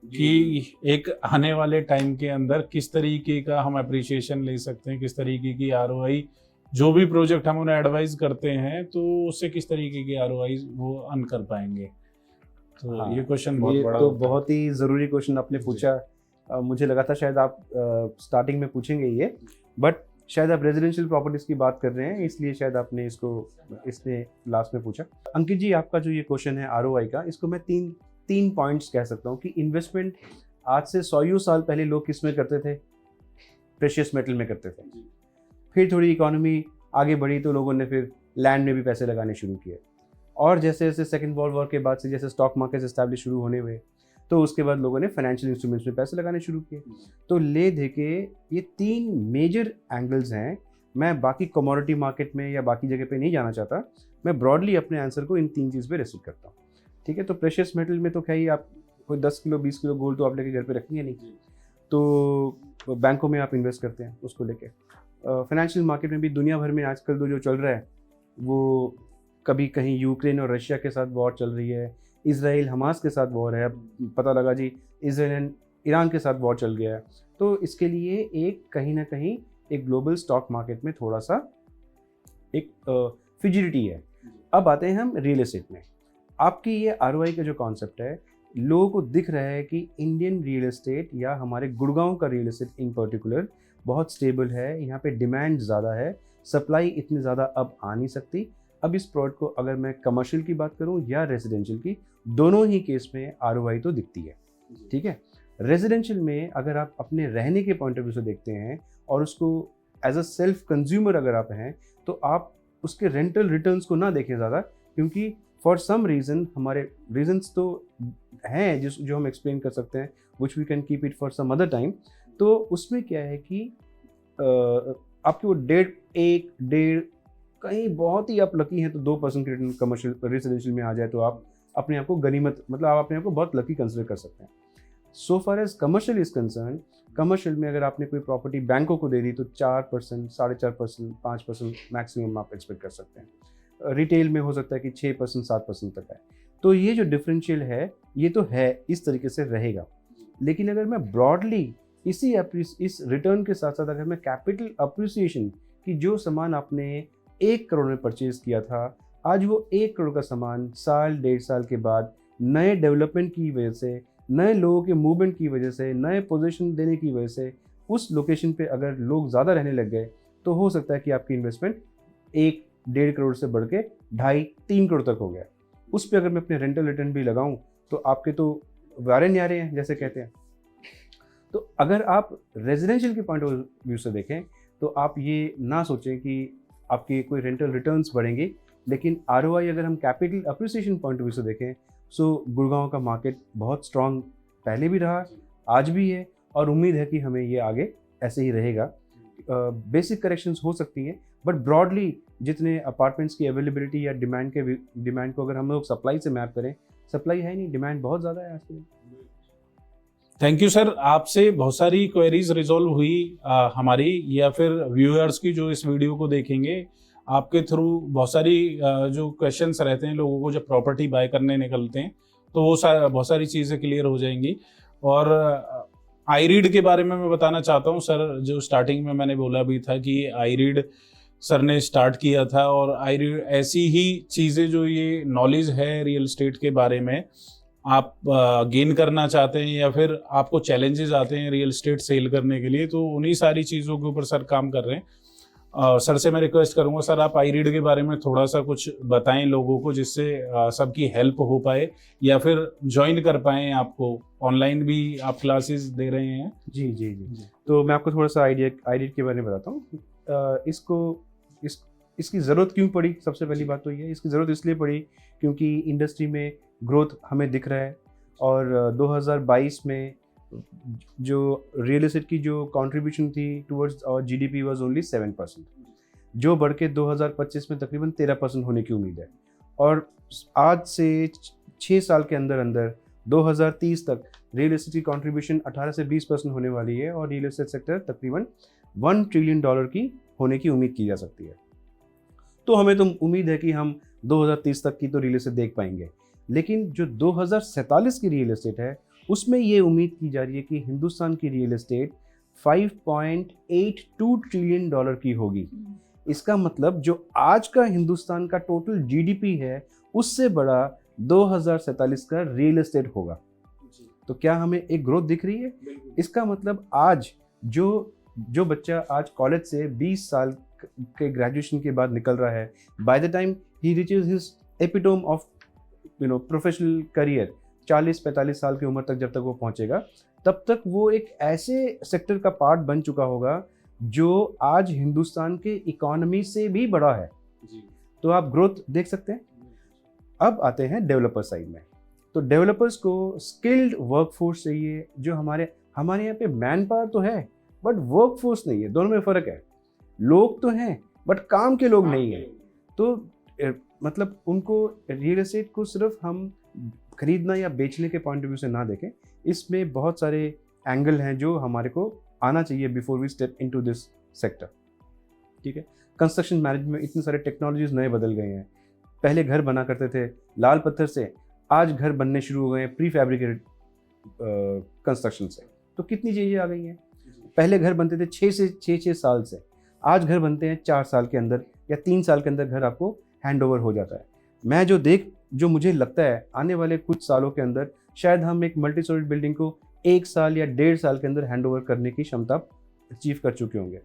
[SPEAKER 2] कि एक आने वाले टाइम के अंदर किस तरीके का हम अप्रिशिएशन ले सकते हैं, किस तरीके की ROI, जो भी प्रोजेक्ट हम उन्हें एडवाइस करते हैं, तो उससे किस तरीके की ROI वो अर्न कर पाएंगे। तो
[SPEAKER 3] हाँ,
[SPEAKER 2] ये क्वेश्चन बहुत बड़ा,
[SPEAKER 3] तो बहुत ही ज़रूरी क्वेश्चन आपने पूछा। मुझे लगा था शायद आप स्टार्टिंग में पूछेंगे ये, बट शायद आप रेजिडेंशियल प्रॉपर्टीज़ की बात कर रहे हैं, इसलिए शायद आपने इसने लास्ट में पूछा। अंकित जी, आपका जो ये क्वेश्चन है ROI का, इसको मैं तीन पॉइंट्स कह सकता हूँ कि इन्वेस्टमेंट आज से 100 साल पहले लोग किस में करते थे? प्रेशियस मेटल में करते थे। फिर थोड़ी इकोनॉमी आगे बढ़ी तो लोगों ने फिर लैंड में भी पैसे लगाने शुरू किए, और जैसे जैसे सेकेंड वर्ल्ड वॉर के बाद से जैसे स्टॉक मार्केट एस्टैब्लिश शुरू होने हुए, तो उसके बाद लोगों ने फाइनेंशियल इंस्ट्रूमेंट्स में पैसे लगाने शुरू किए। तो ले दे के ये 3 मेजर एंगल्स हैं। मैं बाकी कमोडिटी मार्केट में या बाकी जगह पे नहीं जाना चाहता, मैं ब्रॉडली अपने आंसर को इन 3 चीज़ पे रेस्ट्रिक्ट करता हूँ। ठीक है, तो प्रेशियस मेटल में तो क्या ही, आप कोई 10 किलो 20 किलो गोल्ड तो आप लेके घर पे रखेंगे नहीं, तो बैंकों में आप इन्वेस्ट करते हैं उसको लेके। फाइनेंशियल मार्केट में भी दुनिया भर में आजकल तो जो चल रहा है, वो कभी कहीं यूक्रेन और रशिया के साथ वॉर चल रही है, इजराइल हमास के साथ वॉर है, अब पता लगा जी इजराइल एंड ईरान के साथ वॉर चल गया है। तो इसके लिए एक कहीं ना कहीं एक ग्लोबल स्टॉक मार्केट में थोड़ा सा एक फिजिलिटी है। अब आते हैं हम रियल एस्टेट में। आपकी ये ROI का जो कॉन्सेप्ट है, लोगों को दिख रहा है कि इंडियन रियल एस्टेट या हमारे गुड़गांव का रियल एस्टेट इन पर्टिकुलर बहुत स्टेबल है, यहाँ पे डिमांड ज़्यादा है, सप्लाई इतनी ज़्यादा अब आ नहीं सकती। अब इस प्रोडक्ट को अगर मैं कमर्शियल की बात करूँ या रेजिडेंशियल की, दोनों ही केस में ROI तो दिखती है। ठीक है, रेजिडेंशियल में अगर आप अपने रहने के पॉइंट ऑफ व्यू से देखते हैं और उसको एज अ सेल्फ कंज्यूमर अगर आप हैं, तो आप उसके रेंटल रिटर्न्स को ना देखें ज़्यादा, क्योंकि फॉर सम रीज़न, हमारे रीजंस तो हैं जो हम एक्सप्लेन कर सकते हैं, which we can keep it for some other time. तो उसमें क्या है कि आपके वो 1.5 कहीं बहुत ही आप लकी हैं तो 2% की रिटर्न कमर्शियल रेजिडेंशियल में आ जाए, तो आप अपने आप को गनीमत, मतलब आप अपने आप को बहुत लकी कंसिडर कर सकते हैं। So far as commercial is concern, commercial में अगर आपने कोई प्रॉपर्टी बैंकों को दे दी तो 4%, 4.5%, 5% मैक्सिमम आप एक्सपेक्ट कर सकते हैं। रिटेल में हो सकता है कि 6%, 7% तक है। तो ये जो डिफरेंशियल है, ये तो है, इस तरीके से रहेगा। लेकिन अगर मैं ब्रॉडली इस रिटर्न के साथ साथ अगर मैं कैपिटल अप्रिसिएशन की, जो सामान आपने 1 करोड़ में परचेज किया था, आज वो 1 करोड़ का सामान साल 1.5 साल के बाद नए डेवलपमेंट की वजह से, नए लोगों के मूवमेंट की वजह से, नए पोजीशन देने की वजह से उस लोकेशन पे अगर लोग ज़्यादा रहने लग गए, तो हो सकता है कि आपकी इन्वेस्टमेंट 1-1.5 करोड़ से बढ़ के 2.5-3 करोड़ तक हो गया। उस पर अगर मैं अपने रेंटल रिटर्न भी लगाऊं तो आपके तो वारे न्यारे हैं, जैसे कहते हैं। तो अगर आप रेजिडेंशियल के पॉइंट ऑफ व्यू से देखें, तो आप ये ना सोचें कि आपके कोई रेंटल रिटर्न्स बढ़ेंगे, लेकिन ROI अगर हम capital appreciation point of view से देखें, सो गुड़गांव का मार्केट बहुत स्ट्रांग पहले भी रहा, आज भी है, और उम्मीद है कि हमें ये आगे ऐसे ही रहेगा। बेसिक करेक्शंस हो सकती हैं, बट ब्रॉडली जितने अपार्टमेंट्स की अवेलेबिलिटी या डिमांड को अगर हम लोग सप्लाई से मैप करें, सप्लाई है नहीं, डिमांड बहुत ज़्यादा है आज के दिन।
[SPEAKER 2] थैंक यू सर, आपसे बहुत सारी क्वेरीज रिजॉल्व हुई हमारी या फिर व्यूअर्स की जो इस वीडियो को देखेंगे। आपके थ्रू बहुत सारी जो क्वेश्चंस रहते हैं लोगों को जब प्रॉपर्टी बाय करने निकलते हैं, तो वो बहुत सारी चीज़ें क्लियर हो जाएंगी। और iRead के बारे में मैं बताना चाहता हूँ सर, जो स्टार्टिंग में मैंने बोला भी था कि iRead सर ने स्टार्ट किया था, और iRead ऐसी ही चीज़ें जो ये नॉलेज है रियल एस्टेट के बारे में आप गेन करना चाहते हैं, या फिर आपको चैलेंजेस आते हैं रियल एस्टेट सेल करने के लिए, तो उन्हीं सारी चीज़ों के ऊपर सर काम कर रहे हैं। सर से मैं रिक्वेस्ट करूंगा, सर आप iRead के बारे में थोड़ा सा कुछ बताएं लोगों को, जिससे सबकी हेल्प हो पाए या फिर ज्वाइन कर पाएं आपको। ऑनलाइन भी आप क्लासेस दे रहे हैं।
[SPEAKER 3] जी। तो मैं आपको थोड़ा सा iRead के बारे में बताता हूँ। इसकी ज़रूरत क्यों पड़ी? सबसे पहली बात तो ये है, इसकी ज़रूरत इसलिए पड़ी क्योंकि इंडस्ट्री में ग्रोथ हमें दिख रहा है, और 2022 में जो रियल एस्टेट की जो कंट्रीब्यूशन थी टुवर्ड्स और GDP वाज ओनली 7%, जो बढ़ के 2025 में तकरीबन 13% होने की उम्मीद है। और आज से 6 साल के अंदर 2030 तक रियल एस्टेट की कंट्रीब्यूशन 18 से 20% होने वाली है, और रियल एस्टेट सेक्टर तकरीबन $1 ट्रिलियन की होने की उम्मीद की जा सकती है। तो हमें तो उम्मीद है कि हम 2030 तक की तो रियल एस्टेट देख पाएंगे, लेकिन जो 2047 की रियल एस्टेट है, उसमें ये उम्मीद की जा रही है कि हिंदुस्तान की रियल एस्टेट $5.82 ट्रिलियन की होगी। इसका मतलब जो आज का हिंदुस्तान का टोटल GDP है, उससे बड़ा 2047 का रियल एस्टेट होगा। तो क्या हमें एक ग्रोथ दिख रही है? इसका मतलब आज जो जो बच्चा आज कॉलेज से 20 साल के ग्रेजुएशन के बाद निकल रहा है, by the time he reaches his epitome of professional career, 40-45 साल की उम्र तक जब तक वो पहुंचेगा, तब तक वो एक ऐसे सेक्टर का पार्ट बन चुका होगा जो आज हिंदुस्तान के इकोनॉमी से भी बड़ा है। तो आप ग्रोथ देख सकते हैं। अब आते हैं डेवलपर साइड में। तो डेवलपर्स को स्किल्ड वर्कफोर्स चाहिए, जो हमारे यहाँ पे मैन पावर तो है बट वर्कफोर्स नहीं है, दोनों में फ़र्क है। लोग तो हैं बट काम के लोग नहीं हैं। तो मतलब उनको रियल एस्टेट को सिर्फ हम खरीदना या बेचने के पॉइंट ऑफ व्यू से ना देखें, इसमें बहुत सारे एंगल हैं जो हमारे को आना चाहिए before we step into this sector. ठीक है, कंस्ट्रक्शन मैनेजमेंट में इतने सारे टेक्नोलॉजीज नए बदल गए हैं। पहले घर बना करते थे लाल पत्थर से, आज घर बनने शुरू हो गए हैं प्री फैब्रिकेटेड कंस्ट्रक्शन से। तो कितनी चीज़ें आ गई हैं। पहले घर बनते थे 6 साल से, आज घर बनते हैं 4 साल के अंदर या 3 साल के अंदर घर आपको हैंड ओवर हो जाता है। मैं जो मुझे लगता है आने वाले कुछ सालों के अंदर शायद हम एक मल्टी स्टोरी बिल्डिंग को 1 साल या 1.5 साल के अंदर हैंड ओवर करने की क्षमता अचीव कर चुके होंगे।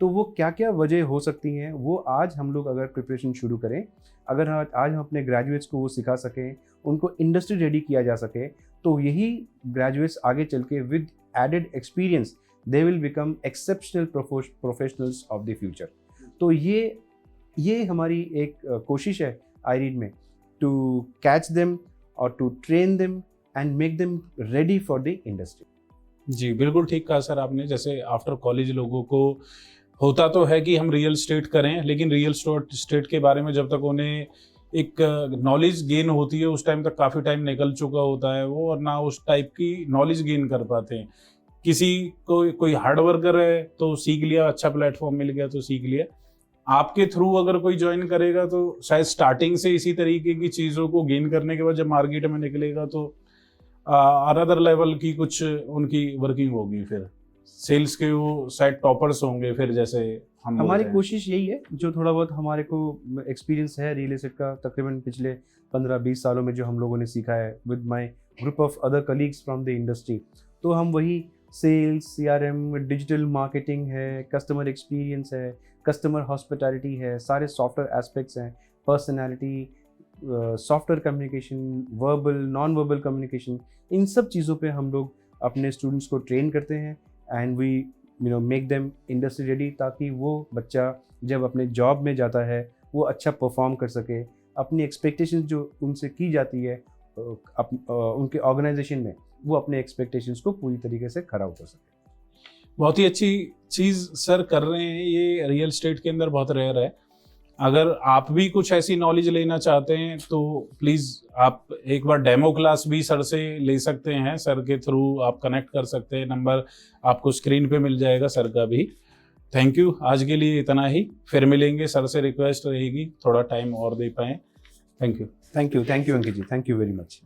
[SPEAKER 3] तो वो क्या क्या वजह हो सकती हैं, वो आज हम लोग अगर प्रिपरेशन शुरू करें, अगर आज हम अपने ग्रेजुएट्स को वो सिखा सकें, उनको इंडस्ट्री रेडी किया जा सके, तो यही ग्रेजुएट्स आगे चल के with added experience they will become exceptional professionals of the future. तो ये हमारी एक कोशिश है आईरीड में, टू कैच देम और to train them and make them ready for the industry.
[SPEAKER 2] जी बिल्कुल ठीक कहा सर आपने। जैसे आफ्टर कॉलेज लोगों को होता तो है कि हम रियल स्टेट करें, लेकिन रियल स्टेट के बारे में जब तक उन्हें एक नॉलेज गेन होती है उस टाइम तक काफ़ी टाइम निकल चुका होता है वो, और ना उस टाइप की नॉलेज गेन कर पाते हैं। किसी को कोई हार्ड वर्कर है तो सीख लिया, अच्छा प्लेटफॉर्म मिल गया तो सीख लिया। आपके थ्रू अगर कोई ज्वाइन करेगा तो शायद स्टार्टिंग से इसी तरीके की चीज़ों को गेन करने के बाद जब मार्केट में निकलेगा तो अनदर लेवल की कुछ उनकी वर्किंग होगी, फिर सेल्स के वो शायद टॉपर्स होंगे। फिर जैसे
[SPEAKER 3] हमारी कोशिश यही है, जो थोड़ा बहुत हमारे को एक्सपीरियंस है रियल एस्टेट का तकरीबन पिछले 15-20 सालों में जो हम लोगों ने सीखा है with my group of other colleagues from the industry, तो हम वही सेल्स, CRM, डिजिटल मार्केटिंग है, कस्टमर एक्सपीरियंस है, कस्टमर हॉस्पिटैलिटी है, सारे सॉफ्टवेयर एस्पेक्ट्स हैं, personality, software communication, verbal non verbal communication, इन सब चीज़ों पे हम लोग अपने स्टूडेंट्स को ट्रेन करते हैं and we make them industry ready, ताकि वो बच्चा जब अपने जॉब में जाता है वो अच्छा परफॉर्म कर सके, अपनी एक्सपेक्टेशंस जो उनसे की जाती है उनके ऑर्गेनाइजेशन में, वो अपने एक्सपेक्टेशंस को पूरी तरीके से खरा उतर सके।
[SPEAKER 2] बहुत ही अच्छी चीज़ सर कर रहे हैं, ये रियल एस्टेट के अंदर बहुत रेयर है। अगर आप भी कुछ ऐसी नॉलेज लेना चाहते हैं तो प्लीज़ आप एक बार डेमो क्लास भी सर से ले सकते हैं। सर के थ्रू आप कनेक्ट कर सकते हैं, नंबर आपको स्क्रीन पे मिल जाएगा सर का भी। थैंक यू, आज के लिए इतना ही, फिर मिलेंगे। सर से रिक्वेस्ट रहेगी थोड़ा टाइम और दे पाएँ। Thank you
[SPEAKER 3] Ankit ji, thank you very much.